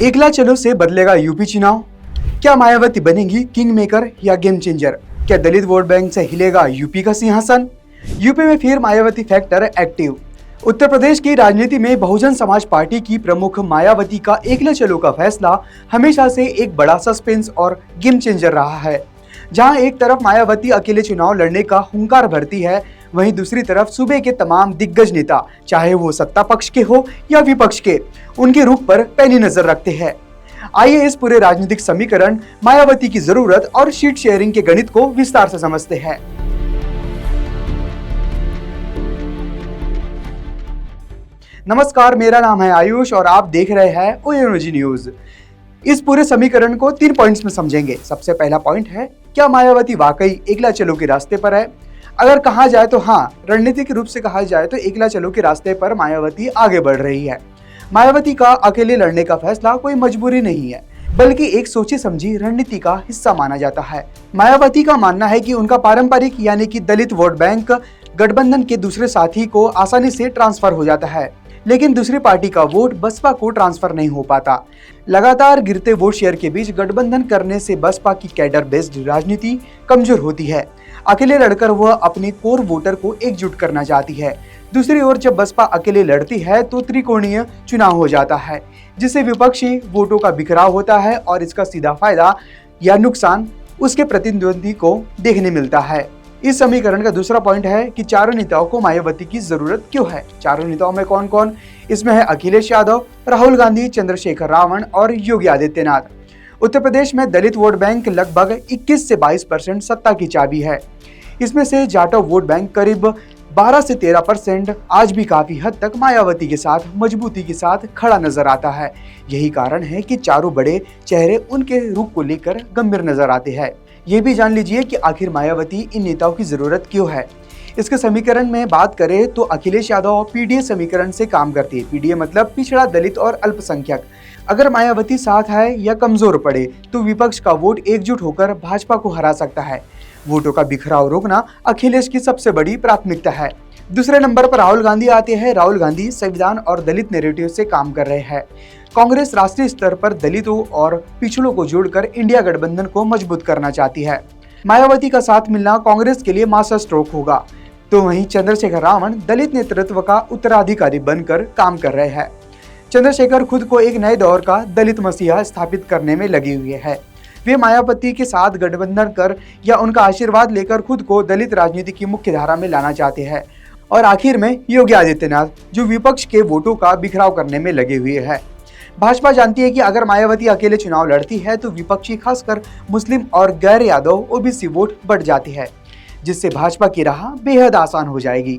एकला चलो से बदलेगा यूपी चुनाव। क्या मायावती बनेगी किंग मेकर या गेम चेंजर? क्या दलित वोट बैंक से हिलेगा यूपी का सिंहासन? यूपी में फिर मायावती फैक्टर एक्टिव। उत्तर प्रदेश की राजनीति में बहुजन समाज पार्टी की प्रमुख मायावती का एकला चलो का फैसला हमेशा से एक बड़ा सस्पेंस और गेम चेंजर रहा है। जहां एक तरफ मायावती अकेले चुनाव लड़ने का हुंकार भरती है, वहीं दूसरी तरफ सूबे के तमाम दिग्गज नेता, चाहे वो सत्ता पक्ष के हो या विपक्ष के, उनके रुख पर पैनी नजर रखते हैं। आइए इस पूरे राजनीतिक समीकरण, मायावती की जरूरत और सीट शेयरिंग के गणित को विस्तार से समझते हैं। नमस्कार, मेरा नाम है आयुष और आप देख रहे हैं ओएनओजी न्यूज। इस पूरे समीकरण को 3 पॉइंट्स में समझेंगे। सबसे पहला पॉइंट है, क्या मायावती वाकई एकला चलो के रास्ते पर है? अगर कहा जाए तो हाँ, रणनीतिक रूप से कहा जाए तो एकला चलो के रास्ते पर मायावती आगे बढ़ रही है। मायावती का अकेले लड़ने का फैसला कोई मजबूरी नहीं है, बल्कि एक सोची समझी रणनीति का हिस्सा माना जाता है। मायावती का मानना है कि उनका पारंपरिक यानी कि दलित वोट बैंक गठबंधन के दूसरे साथी को आसानी से ट्रांसफर हो जाता है, लेकिन दूसरी पार्टी का वोट बसपा को ट्रांसफर नहीं हो पाता। लगातार गिरते वोट शेयर के बीच गठबंधन करने से बसपा की कैडर बेस्ड राजनीति कमजोर होती है। अकेले लड़कर वह अपने कोर वोटर को एकजुट करना चाहती है। दूसरी ओर जब बसपा अकेले लड़ती है तो त्रिकोणीय चुनाव हो जाता है, जिससे विपक्षी वोटों का बिखराव होता है और इसका सीधा फायदा या नुकसान उसके प्रतिद्वंदी को देखने मिलता है। इस समीकरण का दूसरा पॉइंट है कि चारों नेताओं को मायावती की जरूरत क्यों है। चारों नेताओं में कौन कौन? इसमें है अखिलेश यादव, राहुल गांधी, चंद्रशेखर रावण और योगी आदित्यनाथ। उत्तर प्रदेश में दलित वोट बैंक लगभग 21 से 22% सत्ता की चाबी है। इसमें से जाटव वोट बैंक करीब 12 से 13% आज भी काफी हद तक मायावती के साथ मजबूती के साथ खड़ा नजर आता है। यही कारण है कि चारों बड़े चेहरे उनके रुख को लेकर गंभीर नजर आते हैं। ये भी जान लीजिए कि आखिर मायावती इन नेताओं की जरूरत क्यों है। इसके समीकरण में बात करें तो अखिलेश यादव पीडीए समीकरण से काम करती है। पीडीए मतलब पिछड़ा, दलित और अल्पसंख्यक। अगर मायावती साथ है या कमजोर पड़े तो विपक्ष का वोट एकजुट होकर भाजपा को हरा सकता है। वोटों का बिखराव रोकना अखिलेश की सबसे बड़ी प्राथमिकता है। दूसरे नंबर पर राहुल गांधी आते हैं। राहुल गांधी संविधान और दलित नैरेटिव से काम कर रहे हैं। कांग्रेस राष्ट्रीय स्तर पर दलितों और पिछड़ों को जोड़कर इंडिया गठबंधन को मजबूत करना चाहती है। मायावती का साथ मिलना कांग्रेस के लिए मास्टर स्ट्रोक होगा। तो वहीं चंद्रशेखर रावण दलित नेतृत्व का उत्तराधिकारी बनकर काम कर रहे हैं। चंद्रशेखर खुद को एक नए दौर का दलित मसीहा स्थापित करने में लगे हुए हैं। वे मायावती के साथ गठबंधन कर या उनका आशीर्वाद लेकर खुद को दलित राजनीति की मुख्य धारा में लाना चाहते हैं। और आखिर में योगी आदित्यनाथ, जो विपक्ष के वोटों का बिखराव करने में लगे हुए हैं। भाजपा जानती है कि अगर मायावती अकेले चुनाव लड़ती है तो विपक्षी खासकर मुस्लिम और गैर यादव ओबीसी वोट बढ़ जाती है, जिससे भाजपा की राह बेहद आसान हो जाएगी।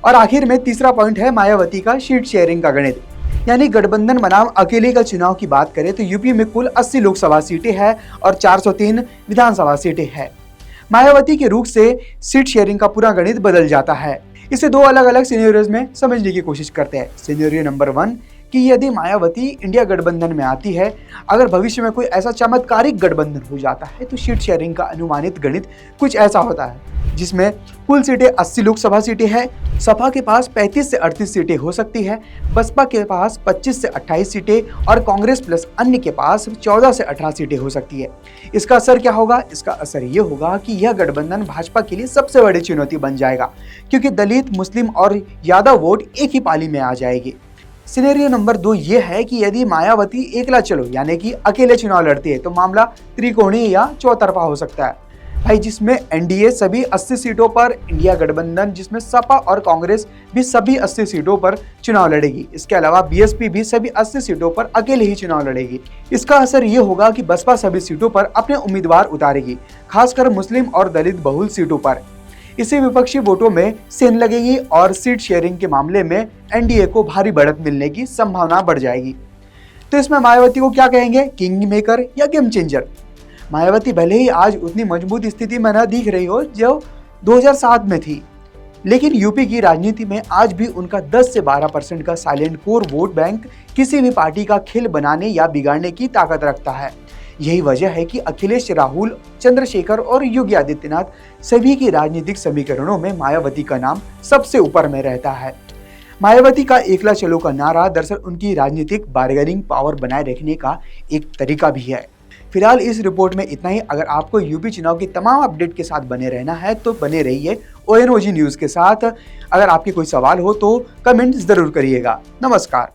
और आखिर में तीसरा पॉइंट है मायावती का सीट शेयरिंग का गणित, यानी गठबंधन बनाम अकेले का चुनाव की बात करें तो यूपी में कुल 80 लोकसभा सीटें हैं और 403 विधानसभा सीटें हैं। मायावती के रुख से सीट शेयरिंग का पूरा गणित बदल जाता है। इसे 2 अलग अलग सिनेरियोज में समझने की कोशिश करते हैं। सिनेरियो नंबर 1 कि यदि मायावती इंडिया गठबंधन में आती है, अगर भविष्य में कोई ऐसा चमत्कारिक गठबंधन हो जाता है तो सीट शेयरिंग का अनुमानित गणित कुछ ऐसा होता है, जिसमें कुल सीटें 80 लोकसभा सीटें हैं। सपा के पास 35 से 38 सीटें हो सकती है, बसपा के पास 25 से 28 सीटें और कांग्रेस प्लस अन्य के पास 14 से 18 सीटें हो सकती है। इसका असर क्या होगा? इसका असर ये होगा कि यह गठबंधन भाजपा के लिए सबसे बड़ी चुनौती बन जाएगा, क्योंकि दलित, मुस्लिम और यादव वोट एक ही पाली में आ जाएगी। सिनेरियो नंबर 2 ये है कि यदि मायावती एकला चलो यानी कि अकेले चुनाव लड़ती है तो मामला त्रिकोणीय या चौतरफा हो सकता है भाई, जिसमें एनडीए सभी 80 सीटों पर, इंडिया गठबंधन जिसमें सपा और कांग्रेस भी सभी 80 सीटों पर चुनाव लड़ेगी। इसके अलावा बीएसपी भी सभी 80 सीटों पर अकेले ही चुनाव लड़ेगी। इसका असर ये होगा कि बसपा सभी सीटों पर अपने उम्मीदवार उतारेगी, खासकर मुस्लिम और दलित बहुल सीटों पर। इससे विपक्षी वोटों में सेंध लगेगी और सीट शेयरिंग के मामले में एनडीए को भारी बढ़त मिलने की संभावना बढ़ जाएगी। तो इसमें मायावती को क्या कहेंगे, किंग मेकर या गेम चेंजर? मायावती भले ही आज उतनी मजबूत स्थिति में न दिख रही हो जो 2007 में थी, लेकिन यूपी की राजनीति में आज भी उनका 10 से 12% का साइलेंट कोर वोट बैंक किसी भी पार्टी का खेल बनाने या बिगाड़ने की ताकत रखता है। यही वजह है कि अखिलेश, राहुल, चंद्रशेखर और योगी आदित्यनाथ सभी की राजनीतिक समीकरणों में मायावती का नाम सबसे ऊपर में रहता है। मायावती का एकला चलो का नारा दरअसल उनकी राजनीतिक बार्गेनिंग पावर बनाए रखने का एक तरीका भी है। फिलहाल इस रिपोर्ट में इतना ही। अगर आपको यूपी चुनाव की तमाम अपडेट के साथ बने रहना है तो बने रहिए ONOG न्यूज़ के साथ। अगर आपके कोई सवाल हो तो कमेंट जरूर करिएगा। नमस्कार।